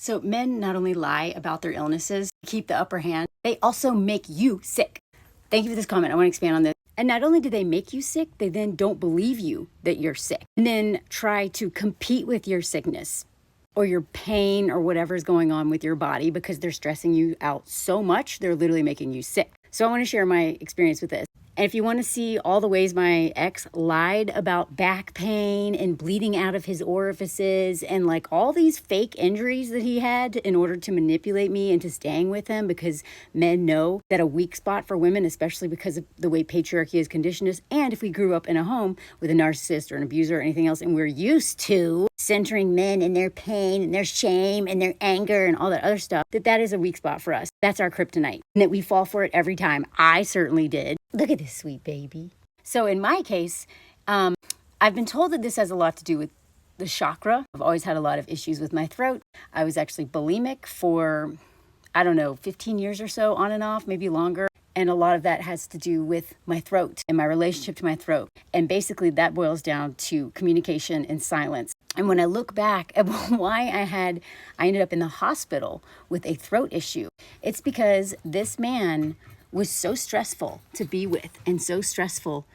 So men not only lie about their illnesses, keep the upper hand, they also make you sick. Thank you for this comment. I want to expand on this. And not only do they make you sick, they then don't believe you that you're sick and then try to compete with your sickness or your pain or whatever is going on with your body because they're stressing you out so much, they're literally making you sick. So I want to share my experience with this. And if you want to see all the ways my ex lied about back pain and bleeding out of his orifices and like all these fake injuries that he had in order to manipulate me into staying with him, because men know that a weak spot for women, especially because of the way patriarchy has conditioned us, and if we grew up in a home with a narcissist or an abuser or anything else, and we're used to centering men and their pain and their shame and their anger and all that other stuff, that is a weak spot for us. That's our kryptonite, and that we fall for it every time. I certainly did. Look at this sweet baby. So in my case, I've been told that this has a lot to do with the chakra. I've always had a lot of issues with my throat. I was actually bulimic for, 15 years or so, on and off, maybe longer. And a lot of that has to do with my throat and my relationship to my throat. And basically that boils down to communication and silence. And when I look back at why I ended up in the hospital with a throat issue, it's because this man was so stressful to be with and so stressful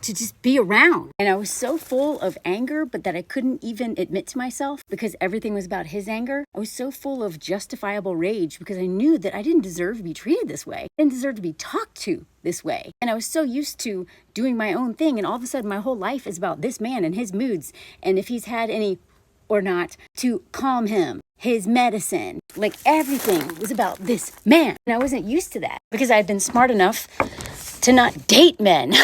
to just be around. And I was so full of anger, but that I couldn't even admit to myself because everything was about his anger. I was so full of justifiable rage because I knew that I didn't deserve to be treated this way. I didn't deserve to be talked to this way. And I was so used to doing my own thing. And all of a sudden, my whole life is about this man and his moods. And if he's had any or not to calm him, his medicine, like everything was about this man. And I wasn't used to that because I had been smart enough to not date men.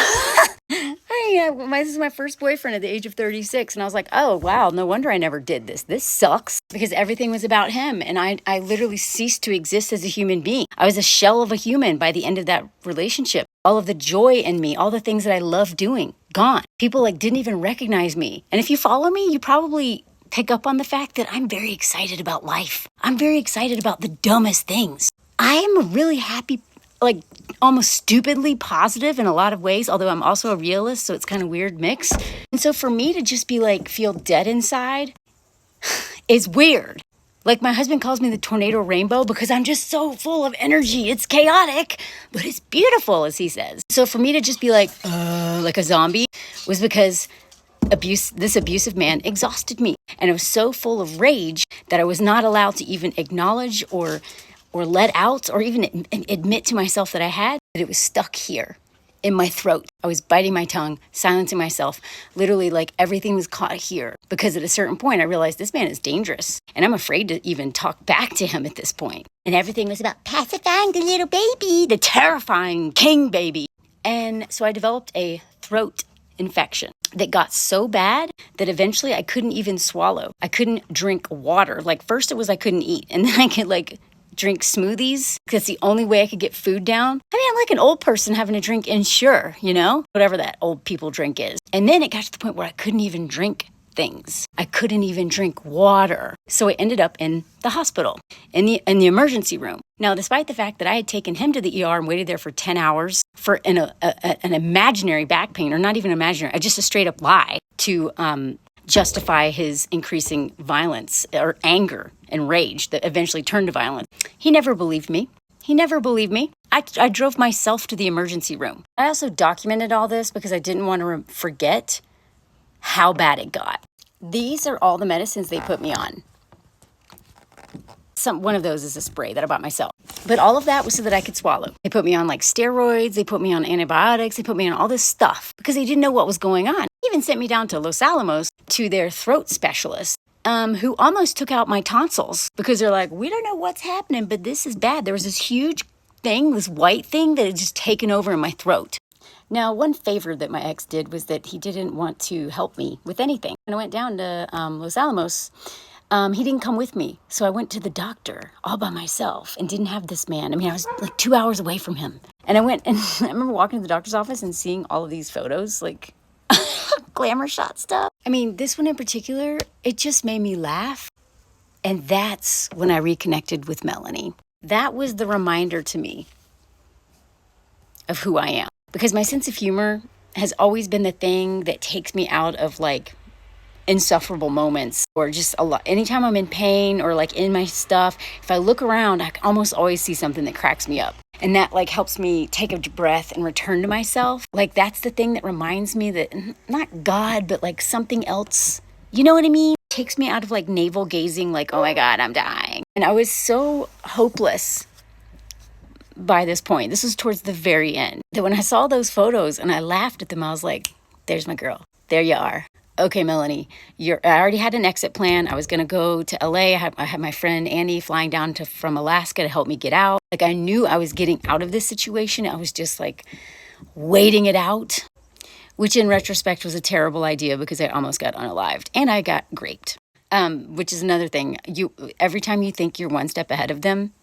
This is my first boyfriend at the age of 36. And I was like, oh, wow, no wonder I never did this. This sucks, because everything was about him. And I literally ceased to exist as a human being. I was a shell of a human by the end of that relationship. All of the joy in me, all the things that I loved doing, gone. People didn't even recognize me. And if you follow me, you probably pick up on the fact that I'm very excited about life. I'm very excited about the dumbest things. I am a really happy, almost stupidly positive in a lot of ways, although I'm also a realist, so it's kind of weird mix. And so for me to just be feel dead inside is weird. My husband calls me the tornado rainbow because I'm just so full of energy. It's chaotic, but it's beautiful, as he says. So for me to just be like a zombie was because this abusive man exhausted me. And I was so full of rage that I was not allowed to even acknowledge or let out or even admit to myself that it was stuck here in my throat. I was biting my tongue, silencing myself. Literally, everything was caught here. Because at a certain point, I realized this man is dangerous. And I'm afraid to even talk back to him at this point. And everything was about pacifying the little baby, the terrifying king baby. And so I developed a throat infection that got so bad that eventually I couldn't even swallow. I couldn't drink water. First it was I couldn't eat. And then I could drink smoothies because it's the only way I could get food down. I mean, I'm like an old person having to drink Ensure, whatever that old people drink is. And then it got to the point where I couldn't even drink things. I couldn't even drink water. So I ended up in the hospital, in the emergency room. Now, despite the fact that I had taken him to the ER and waited there for 10 hours for an imaginary back pain, or not even imaginary, just a straight up lie to justify his increasing violence or anger and rage that eventually turned to violence. He never believed me. I drove myself to the emergency room. I also documented all this because I didn't want to forget how bad it got. These are all the medicines they put me on. One of those is a spray that I bought myself. But all of that was so that I could swallow. They put me on steroids, they put me on antibiotics, they put me on all this stuff because they didn't know what was going on. They even sent me down to Los Alamos to their throat specialist, who almost took out my tonsils because they're like, we don't know what's happening, but this is bad. There was this huge thing, this white thing that had just taken over in my throat. Now, one favor that my ex did was that he didn't want to help me with anything. When I went down to Los Alamos, he didn't come with me. So I went to the doctor all by myself and didn't have this man. I mean, I was 2 hours away from him. And I went and I remember walking to the doctor's office and seeing all of these photos, glamour shot stuff. I mean, this one in particular, it just made me laugh. And that's when I reconnected with Melanie. That was the reminder to me of who I am. Because my sense of humor has always been the thing that takes me out of insufferable moments, or just a lot. Anytime I'm in pain or like in my stuff, if I look around, I almost always see something that cracks me up. And that like helps me take a breath and return to myself. Like that's the thing that reminds me that not God, but like something else. You know what I mean? It takes me out of like navel gazing, like, oh my God, I'm dying. And I was so hopeless by this point. This was towards the very end. That when I saw those photos and I laughed at them, I was like, there's my girl. There you are. Okay, Melanie, I already had an exit plan. I was going to go to LA. I had my friend Andy flying down from Alaska to help me get out. Like I knew I was getting out of this situation. I was just like waiting it out, which in retrospect was a terrible idea because I almost got unalived and I got raped. Which is another thing. Every time you think you're one step ahead of them,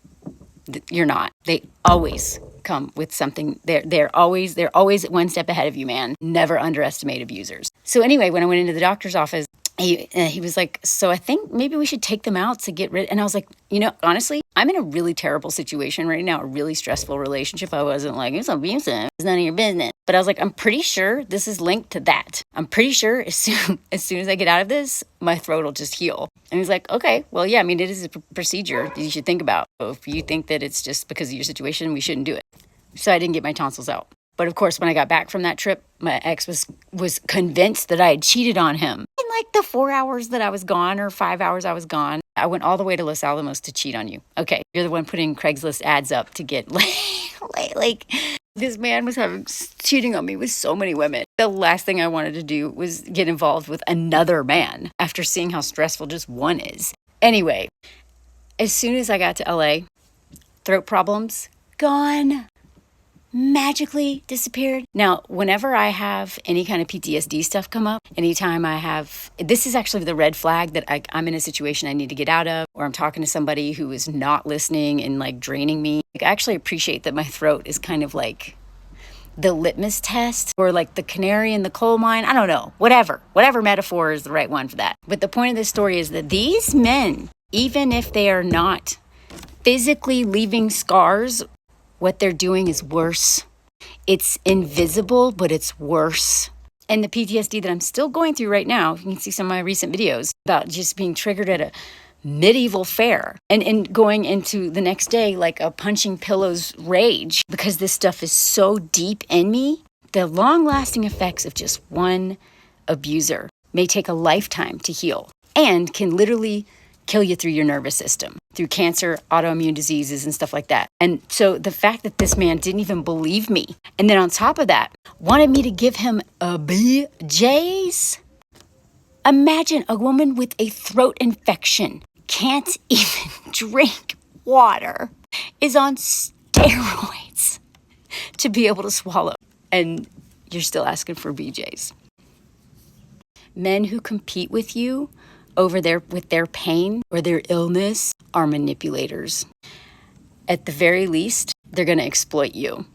you're not. They always come with something. They're always one step ahead of you, man. Never underestimate abusers. So anyway, when I went into the doctor's office, he was like, so I think maybe we should take them out to get rid. And I was like, honestly, I'm in a really terrible situation right now, a really stressful relationship. I wasn't like, it's abusive. It's none of your business. But I was like, I'm pretty sure this is linked to that. I'm pretty sure as soon as I get out of this, my throat will just heal. And he's like, okay, well, yeah, I mean, it is a procedure that you should think about. So if you think that it's just because of your situation, we shouldn't do it. So I didn't get my tonsils out. But of course, when I got back from that trip, my ex was convinced that I had cheated on him. In like the 4 hours that I was gone or 5 hours I was gone, I went all the way to Los Alamos to cheat on you. Okay, you're the one putting Craigslist ads up to get like this man was cheating on me with so many women. The last thing I wanted to do was get involved with another man after seeing how stressful just one is. Anyway, as soon as I got to LA, throat problems, gone. Magically disappeared. Now, whenever I have any kind of PTSD stuff come up, anytime this is actually the red flag that I'm in a situation I need to get out of, or I'm talking to somebody who is not listening and like draining me. Like, I actually appreciate that my throat is kind of like the litmus test or like the canary in the coal mine. I don't know, whatever metaphor is the right one for that. But the point of this story is that these men, even if they are not physically leaving scars, what they're doing is worse. It's invisible, but it's worse. And the PTSD that I'm still going through right now, you can see some of my recent videos about just being triggered at a medieval fair and going into the next day like a punching pillows rage because this stuff is so deep in me. The long-lasting effects of just one abuser may take a lifetime to heal and can literally kill you through your nervous system, through cancer, autoimmune diseases, and stuff like that. And so the fact that this man didn't even believe me, and then on top of that, wanted me to give him a BJ's. Imagine a woman with a throat infection, can't even drink water, is on steroids to be able to swallow, and you're still asking for BJ's. Men who compete with you with their pain or their illness are manipulators. At the very least, they're going to exploit you.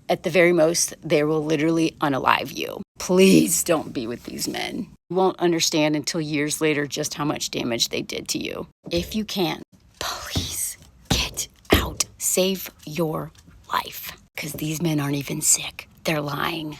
At the very most, they will literally unalive you. Please don't be with these men. You won't understand until years later just how much damage they did to you. If you can, please get out. Save your life. Because these men aren't even sick. They're lying.